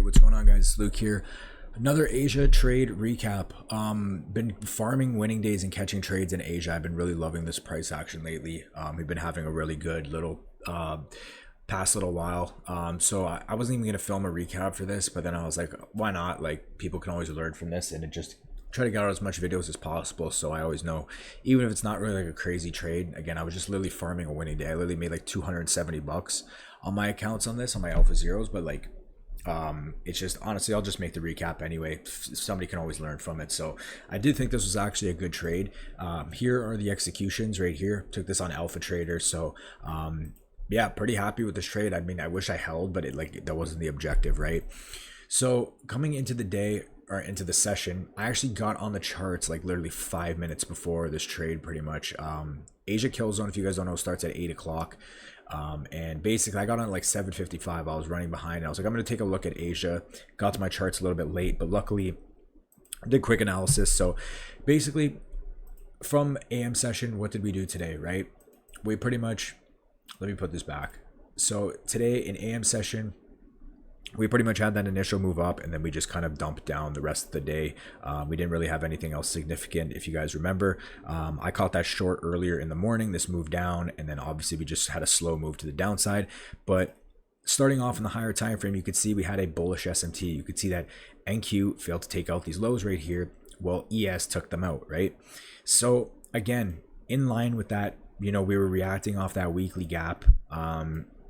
what's going on, guys? Luke here. Another Asia trade recap. Been farming winning days and catching trades in Asia. I've been really loving this price action lately. We've been having a really good little past little while. So I wasn't even gonna film a recap for this, but then I was like, why not? Like, people can always learn from this, and it just try to get out as much videos as possible. So I always know, even if it's not really like a crazy trade. Again, I was just literally farming a winning day. I literally made like 270 bucks on my accounts on this, on my Alpha Zeros, but like it's just, honestly, I'll just make the recap anyway. Somebody can always learn from it. So I did think this was actually a good trade. Here are the executions right here. Took this on Alpha Trader. So yeah, pretty happy with this trade. I mean, I wish I held, but that wasn't the objective, right? So coming into the day, or into the session, I actually got on the charts like literally 5 minutes before this trade, pretty much. Asia kill zone, if you guys don't know, starts at 8 o'clock. And basically I got on at like 7:55. I was running behind, and I was like, I'm going to take a look at Asia. Got to my charts a little bit late, but luckily I did quick analysis. So basically, from AM session, what did we do today, right? We pretty much, let me put this back. So today in AM session, we pretty much had that initial move up, and then we just kind of dumped down the rest of the day. We didn't really have anything else significant. If you guys remember, I caught that short earlier in the morning. This moved down, and then obviously we just had a slow move to the downside. But starting off in the higher time frame, you could see we had a bullish SMT. You could see that NQ failed to take out these lows right here. Well, ES took them out, right? So again, in line with that, you know, we were reacting off that weekly gap.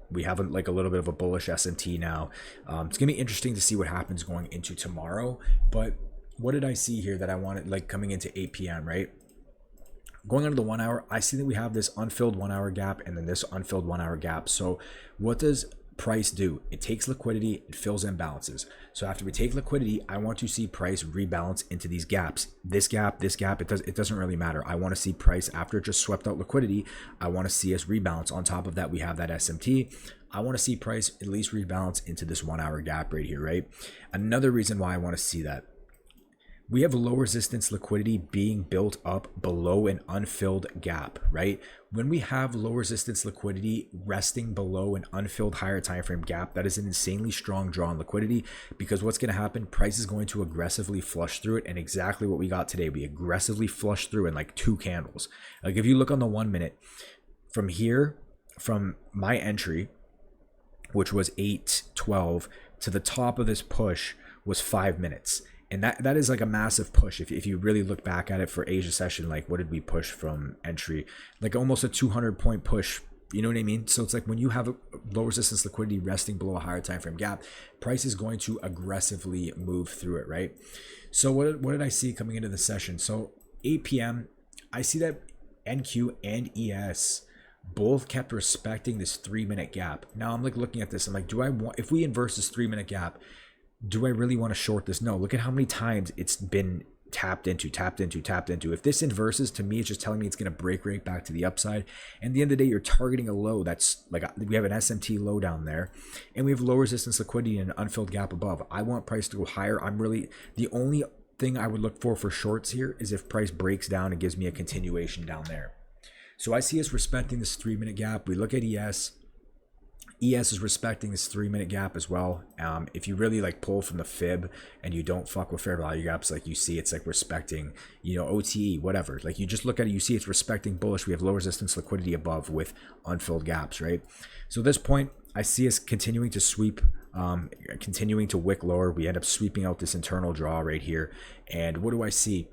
We have like a little bit of a bullish SMT now. It's gonna be interesting to see what happens going into tomorrow. But what did I see here that I wanted, like coming into 8 p.m., right? Going under the 1 hour, I see that we have this unfilled 1 hour gap and then this unfilled 1 hour gap. So what does price do? It takes liquidity, it fills imbalances. So after we take liquidity, I want to see price rebalance into these gaps. This gap, it doesn't really matter. I want to see price, after it just swept out liquidity, I want to see us rebalance. On top of that, we have that SMT. I want to see price at least rebalance into this 1 hour gap right here, right? Another reason why I want to see that, we have low resistance liquidity being built up below an unfilled gap, right? When we have low resistance liquidity resting below an unfilled higher time frame gap, that is an insanely strong draw on liquidity, because what's going to happen, price is going to aggressively flush through it. And exactly what we got today, we aggressively flushed through in like 2 candles. Like if you look on the 1 minute from here, from my entry, which was 8:12, to the top of this push was 5 minutes. And that is like a massive push. If you really look back at it for Asia session, like what did we push from entry? Like almost a 200-point push. You know what I mean? So it's like when you have a low resistance liquidity resting below a higher time frame gap, price is going to aggressively move through it, right? So what did I see coming into the session? So 8 p.m., I see that NQ and ES both kept respecting this 3-minute gap. Now I'm like looking at this, I'm like, do I want, if we inverse this 3-minute gap, do I really want to short this? No, look at how many times it's been tapped into. If this inverses, to me, it's just telling me it's going to break right back to the upside. And at the end of the day, you're targeting a low that's like, we have an SMT low down there, and we have low resistance liquidity and an unfilled gap above. I want price to go higher. The only thing I would look for shorts here is if price breaks down and gives me a continuation down there. So I see us respecting this 3-minute gap. We look at ES. ES is respecting this 3-minute gap as well. If you really like pull from the fib and you don't fuck with fair value gaps, like you see it's like respecting, you know, OTE, whatever. Like you just look at it, you see it's respecting bullish. We have low resistance liquidity above with unfilled gaps, right? So at this point, I see us continuing to sweep, continuing to wick lower. We end up sweeping out this internal draw right here. And what do I see?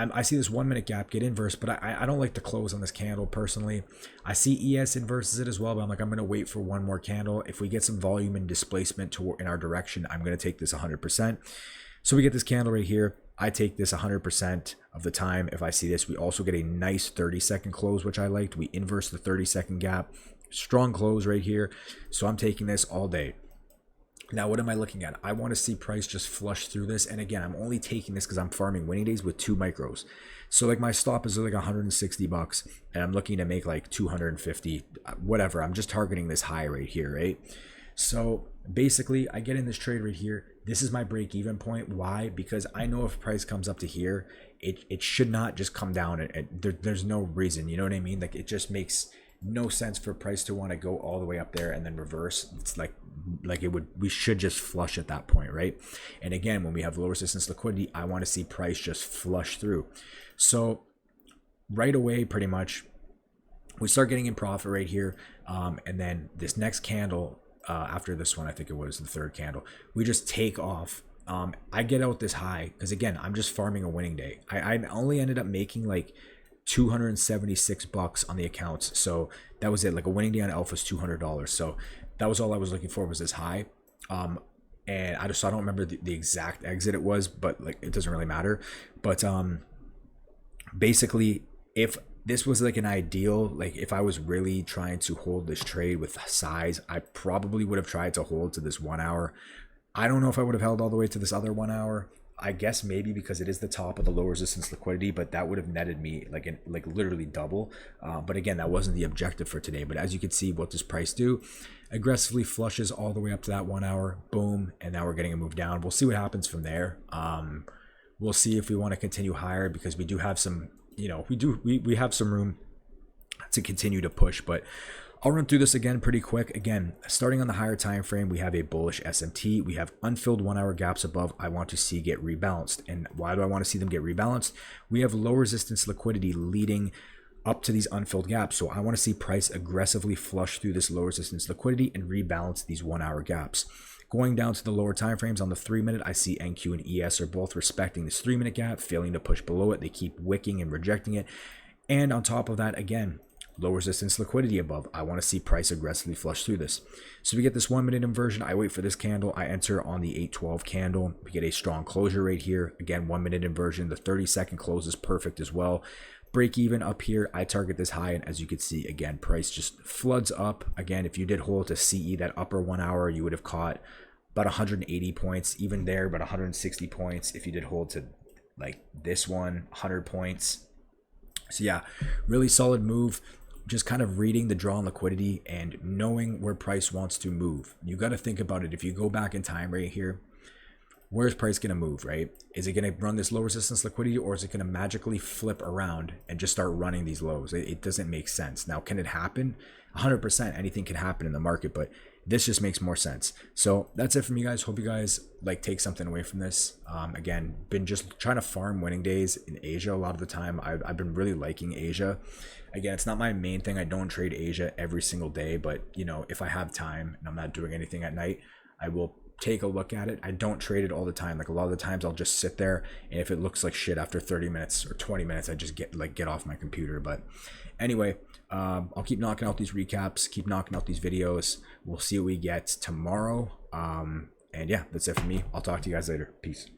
I see this 1-minute gap get inverse, but I don't like to close on this candle personally. I see ES inverses it as well, but I'm like, I'm going to wait for one more candle. If we get some volume and displacement in our direction, I'm going to take this 100%. So we get this candle right here. I take this 100% of the time. If I see this, we also get a nice 30-second close, which I liked. We inverse the 30-second gap. Strong close right here. So I'm taking this all day. Now, what am I looking at? I want to see price just flush through this. And again, I'm only taking this because I'm farming winning days with 2 micros. So like my stop is like 160 bucks, and I'm looking to make like 250, whatever. I'm just targeting this high right here, right? So basically I get in this trade right here. This is my break even point. Why? Because I know if price comes up to here, it should not just come down. There's no reason, you know what I mean? Like it just makes no sense for price to want to go all the way up there and then reverse. It's like it would, we should just flush at that point, right? And again, when we have low resistance liquidity, I want to see price just flush through. So right away, pretty much, we start getting in profit right here. And then this next candle, after this one, I think it was the third candle, we just take off. I get out this high because, again, I'm just farming a winning day. I only ended up making like $276 on the accounts. So that was it. Like a winning day on Alpha was $200. So that was all I was looking for, was this high. And I don't remember the exact exit it was, but like, it doesn't really matter. But basically, if this was like an ideal, like if I was really trying to hold this trade with size, I probably would have tried to hold to this 1 hour. I don't know if I would have held all the way to this other 1 hour. I guess maybe because it is the top of the low resistance liquidity, but that would have netted me like literally double. But again, that wasn't the objective for today. But as you can see, what does price do? Aggressively flushes all the way up to that 1 hour, boom, and now we're getting a move down. We'll see what happens from there. We'll see if we want to continue higher, because we do have some, you know, we have some room to continue to push. But I'll run through this again pretty quick. Again, starting on the higher time frame, we have a bullish SMT. We have unfilled 1 hour gaps above I want to see get rebalanced. And why do I want to see them get rebalanced? We have low resistance liquidity leading up to these unfilled gaps. So I want to see price aggressively flush through this low resistance liquidity and rebalance these 1 hour gaps. Going down to the lower time frames, on the 3 minute, I see NQ and ES are both respecting this 3 minute gap, failing to push below it. They keep wicking and rejecting it. And on top of that, again, low resistance liquidity above. I want to see price aggressively flush through this. So we get this 1 minute inversion. I wait for this candle. I enter on the 812 candle. We get a strong closure right here. Again, 1 minute inversion. The 30-second close is perfect as well. Break even up here. I target this high, and as you can see, again, price just floods up. Again, if you did hold to CE, that upper 1 hour, you would have caught about 180 points, even there, about 160 points. If you did hold to like this one, 100 points. So yeah, really solid move. Just kind of reading the draw on liquidity and knowing where price wants to move. You got to think about it. If you go back in time right here, where's price going to move, right? Is it going to run this low resistance liquidity, or is it going to magically flip around and just start running these lows? It doesn't make sense. Now, can it happen? 100%, anything can happen in the market, but this just makes more sense. So that's it from you guys. Hope you guys like take something away from this. Again, been just trying to farm winning days in Asia a lot of the time. I've been really liking Asia. Again, it's not my main thing. I don't trade Asia every single day, but you know, if I have time and I'm not doing anything at night, I will take a look at it. I don't trade it all the time. Like a lot of the times I'll just sit there, and if it looks like shit after 30 minutes or 20 minutes, I just get off my computer. But anyway, I'll keep knocking out these recaps, keep knocking out these videos. We'll see what we get tomorrow. And yeah, that's it for me. I'll talk to you guys later. Peace.